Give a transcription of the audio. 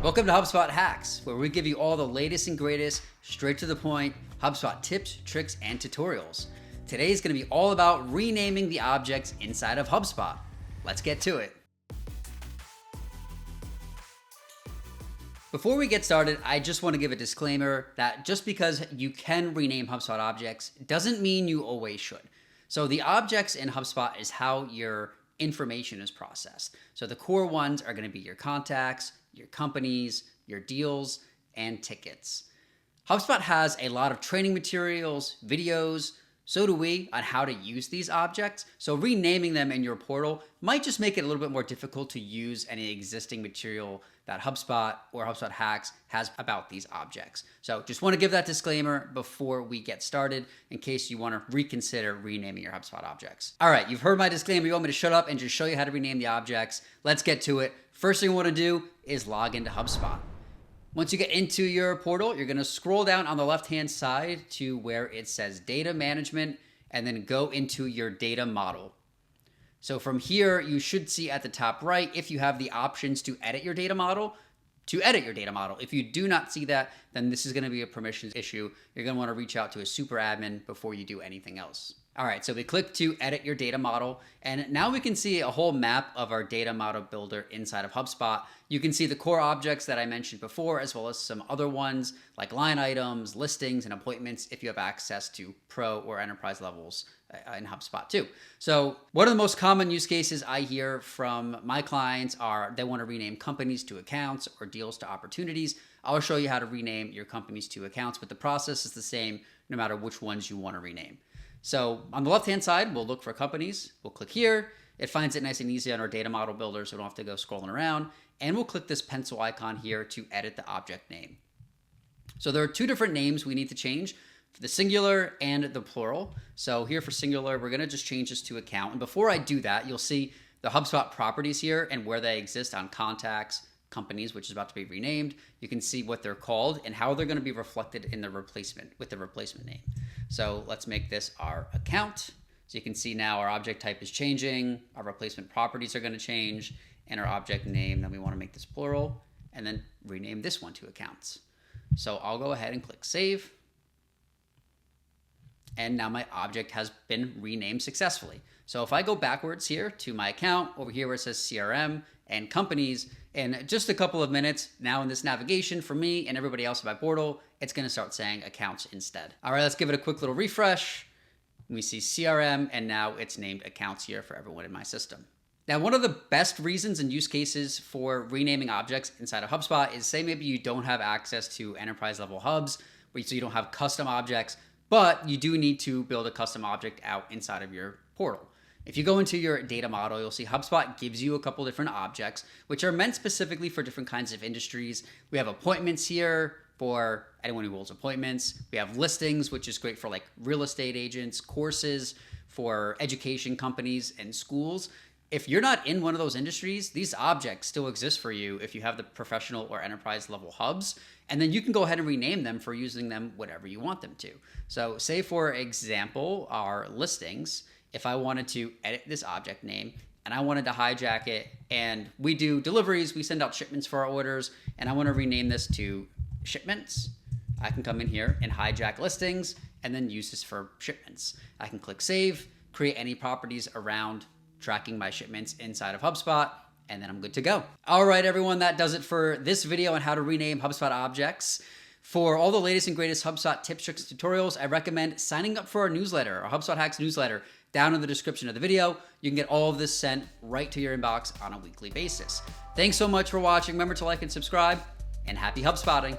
Welcome to HubSpot Hacks, where we give you all the latest and greatest, straight to the point, HubSpot tips, tricks, and tutorials. Today is going to be all about renaming the objects inside of HubSpot. Let's get to it. Before we get started, I just want to give a disclaimer that just because you can rename HubSpot objects doesn't mean you always should. So the objects in HubSpot is how your information is processed. So the core ones are going to be your contacts, your companies, your deals, and tickets. HubSpot has a lot of training materials, videos, so do we, on how to use these objects. So renaming them in your portal might just make it a little bit more difficult to use any existing material that HubSpot or HubSpot Hacks has about these objects. So just want to give that disclaimer before we get started in case you want to reconsider renaming your HubSpot objects. All right, you've heard my disclaimer. You want me to shut up and just show you how to rename the objects? Let's get to it. First thing you want to do is log into HubSpot. Once you get into your portal, you're going to scroll down on the left-hand side to where it says Data Management, and then go into your data model. So from here, you should see at the top right, if you have the options to edit your data model, If you do not see that, then this is going to be a permissions issue. You're going to want to reach out to a super admin before you do anything else. All right, so we click to edit your data model, and now we can see a whole map of our data model builder inside of HubSpot. You can see the core objects that I mentioned before, as well as some other ones like line items, listings, and appointments if you have access to pro or enterprise levels in HubSpot too. So one of the most common use cases I hear from my clients are they want to rename companies to accounts or deals to opportunities. I'll show you how to rename your companies to accounts, but the process is the same no matter which ones you want to rename. So on the left-hand side, we'll look for companies. We'll click here. It finds it nice and easy on our data model builder, so we don't have to go scrolling around. And we'll click this pencil icon here to edit the object name. So there are two different names we need to change, the singular and the plural. So here for singular, we're going to just change this to account. And before I do that, you'll see the HubSpot properties here and where they exist on contacts, companies, which is about to be renamed. You can see what they're called and how they're going to be reflected in the replacement with the replacement name. So let's make this our account. So you can see now our object type is changing, our replacement properties are going to change, and our object name, then we want to make this plural, and then rename this one to accounts. So I'll go ahead and click save. And now my object has been renamed successfully. So if I go backwards here to my account, over here where it says CRM and companies, in just a couple of minutes, now in this navigation for me and everybody else in my portal, it's going to start saying accounts instead. All right, let's give it a quick little refresh. We see CRM, and now it's named accounts here for everyone in my system. Now, one of the best reasons and use cases for renaming objects inside of HubSpot is, say maybe you don't have access to enterprise level hubs, so you don't have custom objects, but you do need to build a custom object out inside of your portal. If you go into your data model, you'll see HubSpot gives you a couple different objects, which are meant specifically for different kinds of industries. We have appointments here for anyone who holds appointments. We have listings, which is great for like real estate agents, courses for education companies and schools. If you're not in one of those industries, these objects still exist for you if you have the professional or enterprise level hubs, and then you can go ahead and rename them for using them whatever you want them to. So say for example, our listings, if I wanted to edit this object name and I wanted to hijack it, and we do deliveries, we send out shipments for our orders, and I want to rename this to shipments, I can come in here and hijack listings and then use this for shipments. I can click save, create any properties around tracking my shipments inside of HubSpot, and then I'm good to go. All right, everyone, that does it for this video on how to rename HubSpot objects. For all the latest and greatest HubSpot tips, tricks, and tutorials, I recommend signing up for our newsletter, our HubSpot Hacks newsletter, down in the description of the video. You can get all of this sent right to your inbox on a weekly basis. Thanks so much for watching. Remember to like and subscribe, and happy HubSpotting.